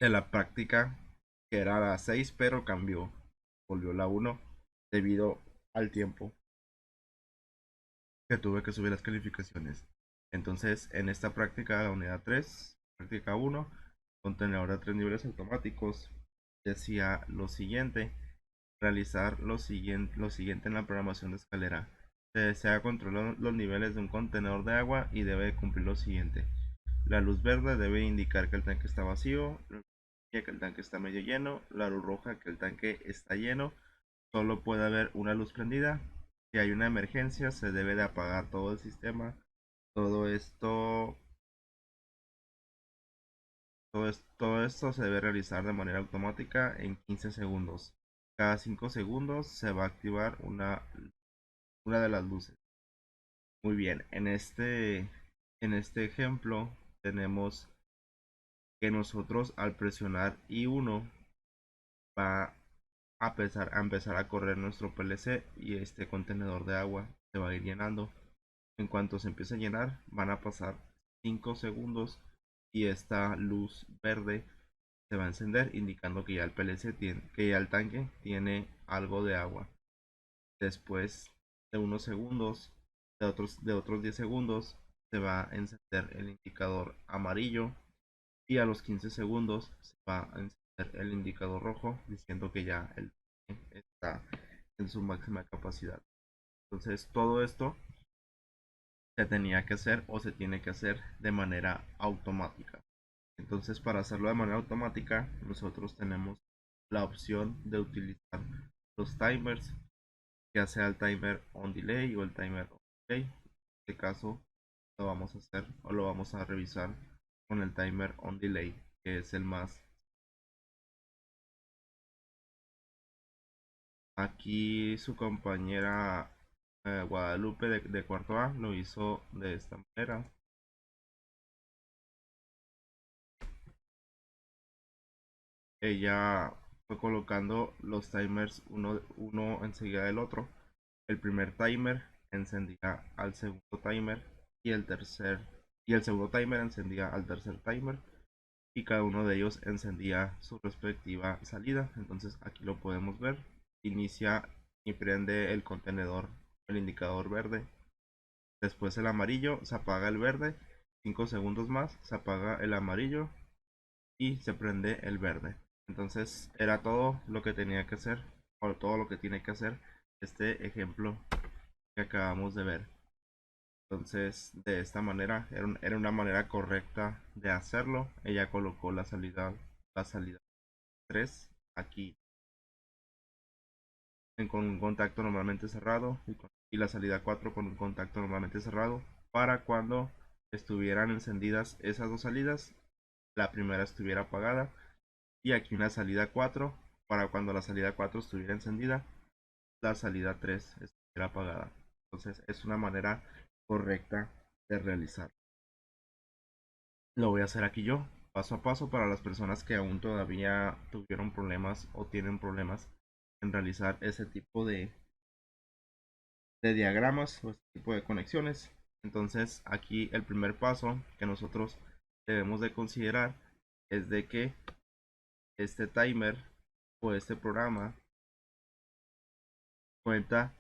de la práctica que era la 6 pero cambió, volvió la uno debido al tiempo que tuve que subir las calificaciones. Entonces, en esta práctica, la unidad 3 práctica uno contenedor de 3 niveles automáticos, decía lo siguiente: realizar lo siguiente en la programación de escalera. Se desea controlar los niveles de un contenedor de agua y debe cumplir lo siguiente. La luz verde debe indicar que el tanque está vacío, la luz amarilla que el tanque está medio lleno, la luz roja que el tanque está lleno. Solo puede haber una luz prendida. Si hay una emergencia, se debe de apagar todo el sistema. Todo esto, todo esto se debe realizar de manera automática en 15 segundos. Cada 5 segundos se va a activar una de las luces. Muy bien, en este ejemplo tenemos que nosotros al presionar I1 va a empezar a correr nuestro PLC y este contenedor de agua se va a ir llenando. En cuanto se empiece a llenar, van a pasar 5 segundos y esta luz verde se va a encender indicando que ya el PLC que ya el tanque tiene algo de agua. Después de unos segundos, de otros 10 segundos, se va a encender el indicador amarillo y a los 15 segundos se va a encender el indicador rojo diciendo que ya el tanque está en su máxima capacidad. Entonces todo esto se tenía que hacer o se tiene que hacer de manera automática. Entonces, para hacerlo de manera automática, nosotros tenemos la opción de utilizar los timers, ya sea el timer on delay o el timer on delay. En este caso, lo vamos a hacer o lo vamos a revisar con el timer on delay, que es el más. Aquí su compañera Guadalupe de cuarto A lo hizo de esta manera. Ella fue colocando los timers uno enseguida del otro. El primer timer encendía al segundo timer y el segundo timer encendía al tercer timer y cada uno de ellos encendía su respectiva salida. Entonces aquí lo podemos ver. Inicia y prende el contenedor, el indicador verde. Después el amarillo, se apaga el verde. 5 segundos más, se apaga el amarillo y se prende el verde. Entonces era todo lo que tenía que hacer, o todo lo que tiene que hacer este ejemplo que acabamos de ver. Entonces, de esta manera, era una manera correcta de hacerlo. Ella colocó la salida 3 aquí con un contacto normalmente cerrado y la salida 4 con un contacto normalmente cerrado para cuando estuvieran encendidas esas dos salidas, la primera estuviera apagada y aquí una salida 4 para cuando la salida 4 estuviera encendida, la salida 3 estuviera apagada. Entonces es una manera correcta de realizar. Lo voy a hacer aquí yo, paso a paso, para las personas que aún todavía tuvieron problemas o tienen problemas en realizar ese tipo de diagramas o este tipo de conexiones. Entonces aquí el primer paso que nosotros debemos de considerar es de que este timer o este programa cuenta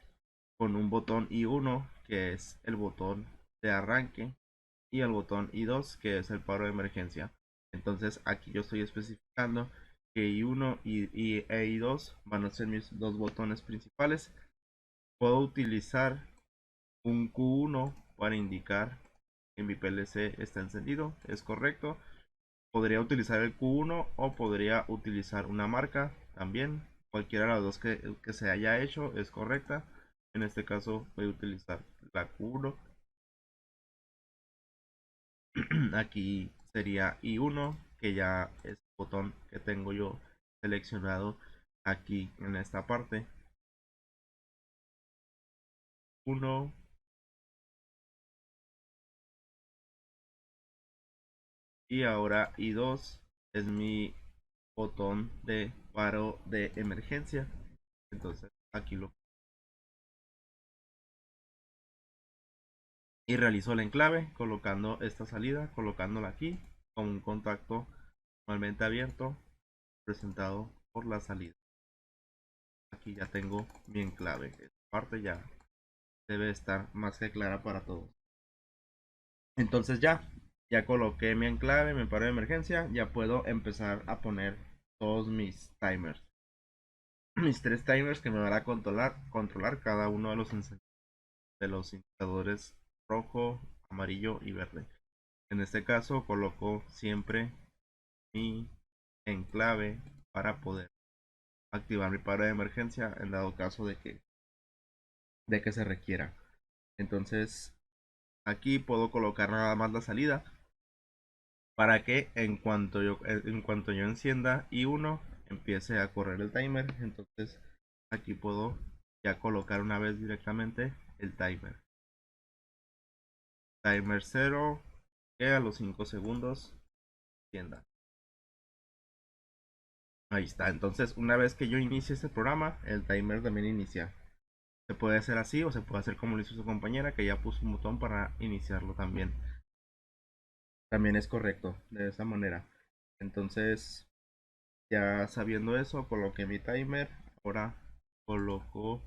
con un botón I1 que es el botón de arranque y el botón I2 que es el paro de emergencia. Entonces aquí yo estoy especificando que I1 e I2 van a ser mis dos botones principales. Puedo utilizar un Q1 para indicar que mi PLC está encendido, es correcto. Podría utilizar el Q1 o podría utilizar una marca también. Cualquiera de las dos que se haya hecho es correcta. En este caso voy a utilizar la Q1. Aquí sería I1, que ya es el botón que tengo yo seleccionado aquí en esta parte. 1 y ahora I2 es mi botón de paro de emergencia. Entonces aquí lo y realizo el enclave colocando esta salida, colocándola aquí con un contacto normalmente abierto, representado por la salida. Aquí ya tengo mi enclave. Esta parte ya debe estar más que clara para todos. Entonces ya coloqué mi enclave, mi paro de emergencia, ya puedo empezar a poner todos mis timers. Mis 3 timers que me van a controlar cada uno de los indicadores rojo, amarillo y verde. En este caso coloco siempre mi enclave para poder activar mi paro de emergencia en dado caso de que se requiera. Entonces aquí puedo colocar nada más la salida para que en cuanto yo encienda I1 empiece a correr el timer. Entonces aquí puedo ya colocar una vez directamente el timer 0 que a los 5 segundos encienda. Ahí está. Entonces una vez que yo inicie este programa, el timer también inicia. Se puede hacer así o se puede hacer como lo hizo su compañera, que ya puso un botón para iniciarlo también. También es correcto de esa manera. Entonces ya sabiendo eso, coloqué mi timer. Ahora coloco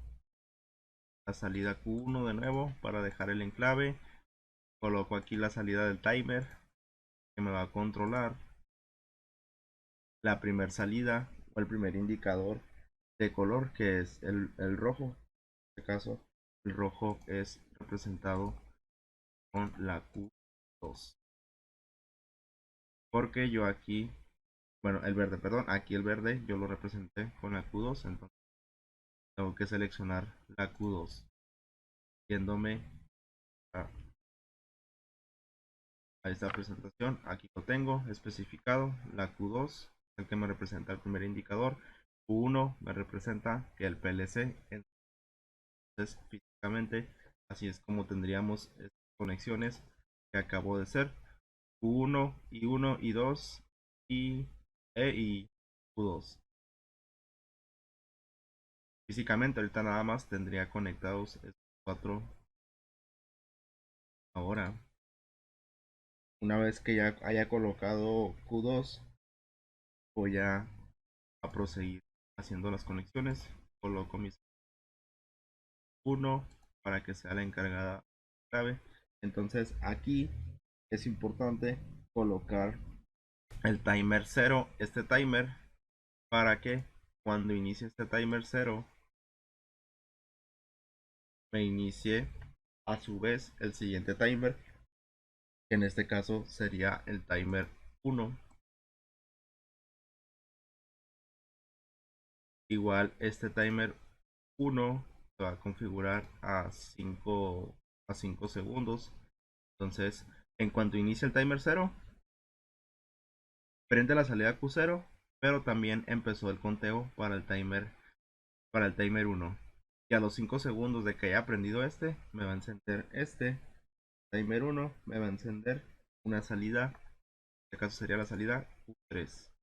la salida Q1 de nuevo para dejar el enclave. Coloco aquí la salida del timer que me va a controlar la primer salida o el primer indicador de color, que es el rojo. En este caso el rojo es representado con la Q2, porque yo aquí, bueno, el verde, perdón, aquí el verde yo lo representé con la Q2. Entonces tengo que seleccionar la Q2 yéndome a esta presentación. Aquí lo tengo especificado, la Q2 el que me representa el primer indicador, Q1 me representa que el PLC. Entonces físicamente así es como tendríamos estas conexiones que acabo de hacer: Q1 y 1 y 2 y y Q2. Físicamente ahorita nada más tendría conectados estos 4. Ahora, una vez que ya haya colocado Q2, voy a proseguir haciendo las conexiones. Coloco mis 1 para que sea la encargada clave. Entonces aquí es importante colocar el timer 0, este timer, para que cuando inicie este timer 0 me inicie a su vez el siguiente timer, que en este caso sería el timer 1. Igual este timer 1 se va a configurar a 5 segundos. Entonces en cuanto inicie el timer 0, prende la salida Q0, pero también empezó el conteo para el timer 1. Y a los 5 segundos de que haya aprendido este, me va a encender este timer 1, me va a encender una salida, en este caso sería la salida Q3.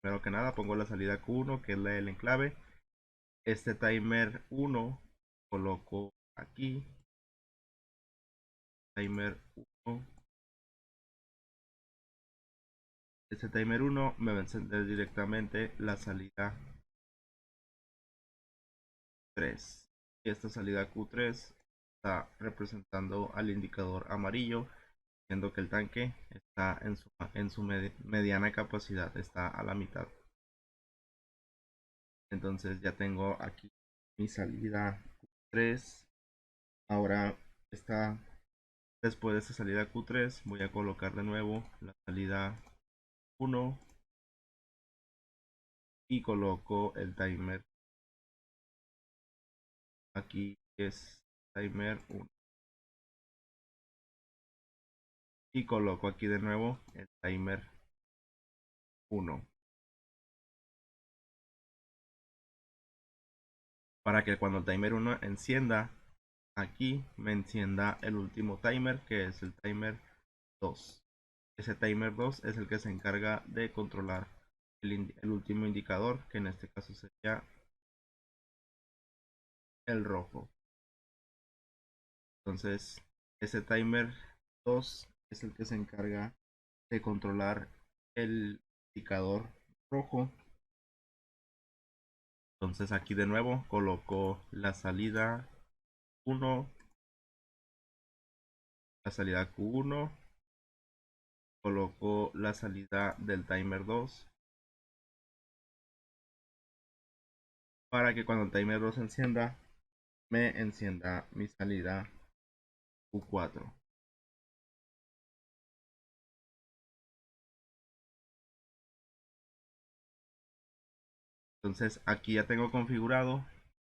Primero que nada pongo la salida Q1, que es la del enclave. Este timer 1 coloco aquí, timer 1. Este timer 1 me va a encender directamente la salida 3. Y esta salida Q3 está representando al indicador amarillo, siendo que el tanque está en su mediana capacidad, está a la mitad. Entonces ya tengo aquí mi salida Q3. Ahora está, después de esta salida Q3 voy a colocar de nuevo la salida 1 y coloco el timer. Aquí es timer 1 y coloco aquí de nuevo el timer 1 para que cuando el timer 1 encienda, aquí me encienda el último timer, que es el timer 2. Ese timer 2 es el que se encarga de controlar el último indicador, que en este caso sería el rojo. Entonces ese timer 2 es el que se encarga de controlar el indicador rojo. Entonces aquí de nuevo coloco la salida 1, la salida Q1, coloco la salida del timer 2 para que cuando el timer 2 encienda, me encienda mi salida Q4. Entonces aquí ya tengo configurado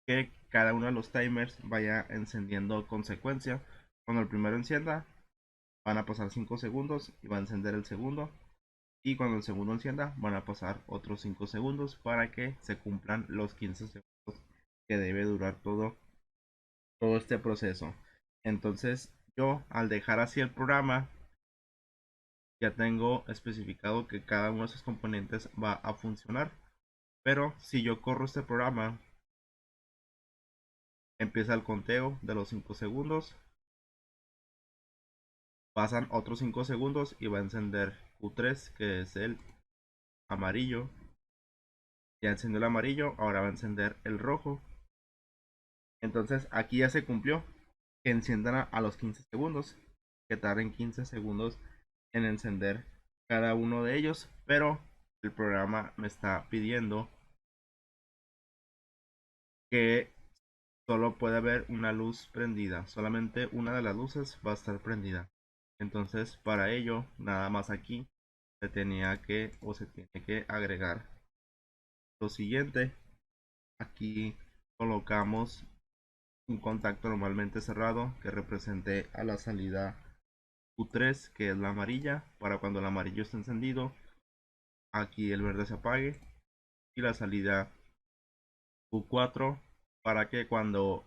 que cada uno de los timers vaya encendiendo con secuencia. Cuando el primero encienda, van a pasar 5 segundos y va a encender el segundo. Y cuando el segundo encienda, van a pasar otros 5 segundos para que se cumplan los 15 segundos que debe durar todo este proceso. Entonces yo, al dejar así el programa, ya tengo especificado que cada uno de esos componentes va a funcionar. Pero si yo corro este programa, empieza el conteo de los 5 segundos, pasan otros 5 segundos y va a encender Q3, que es el amarillo. Ya encendió el amarillo, ahora va a encender el rojo. Entonces aquí ya se cumplió que enciendan a los 15 segundos, que tarden 15 segundos en encender cada uno de ellos, pero el programa me está pidiendo que solo puede haber una luz prendida, solamente una de las luces va a estar prendida. Entonces para ello nada más aquí se tenía que o se tiene que agregar lo siguiente. Aquí colocamos un contacto normalmente cerrado que represente a la salida Q3, que es la amarilla, para cuando el amarillo esté encendido, aquí el verde se apague, y la salida Q4 para que cuando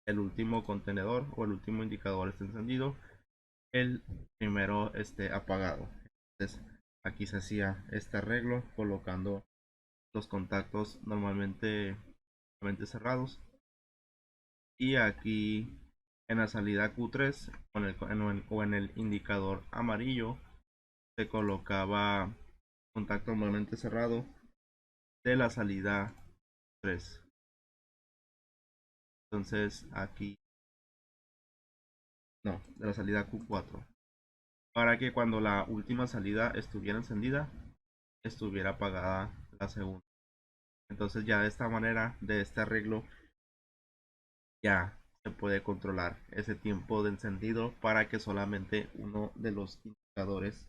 el último contenedor o el último indicador esté encendido, el primero esté apagado. Entonces aquí se hacía este arreglo colocando los contactos normalmente cerrados, y aquí en la salida Q3 o en el indicador amarillo se colocaba contacto normalmente cerrado de la salida 3. Entonces aquí no, de la salida Q4, para que cuando la última salida estuviera encendida, estuviera apagada la segunda. Entonces ya de esta manera, de este arreglo, ya se puede controlar ese tiempo de encendido para que solamente uno de los indicadores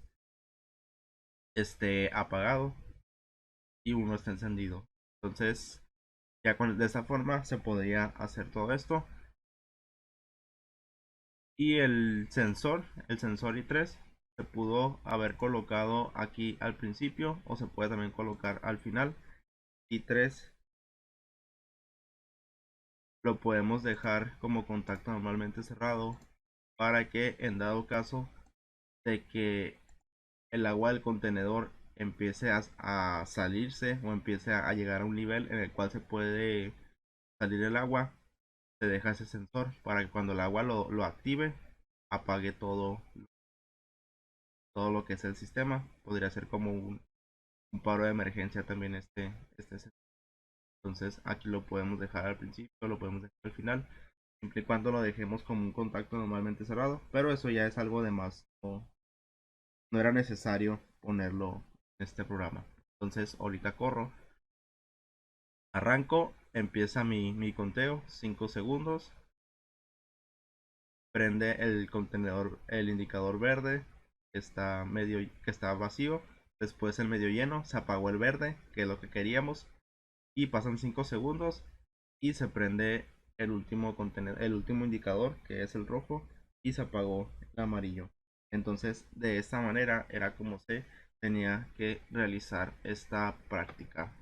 esté apagado y uno esté encendido. Entonces ya de esta forma se podría hacer todo esto. Y el sensor I3 se pudo haber colocado aquí al principio o se puede también colocar al final. I3 lo podemos dejar como contacto normalmente cerrado para que en dado caso de que el agua del contenedor empiece a salirse o empiece a llegar a un nivel en el cual se puede salir el agua, se deja ese sensor para que cuando el agua lo active, apague todo lo que es el sistema. Podría ser como un paro de emergencia también este sensor. Entonces aquí lo podemos dejar al principio, lo podemos dejar al final, siempre y cuando lo dejemos como un contacto normalmente cerrado, pero eso ya es algo de más, no era necesario ponerlo en este programa. Entonces ahorita corro, arranco, empieza mi conteo, 5 segundos, prende el contenedor, el indicador verde que está vacío, después el medio lleno, se apagó el verde, que es lo que queríamos, y pasan 5 segundos y se prende el último contenedor, el último indicador, que es el rojo, y se apagó el amarillo. Entonces de esta manera era como se tenía que realizar esta práctica.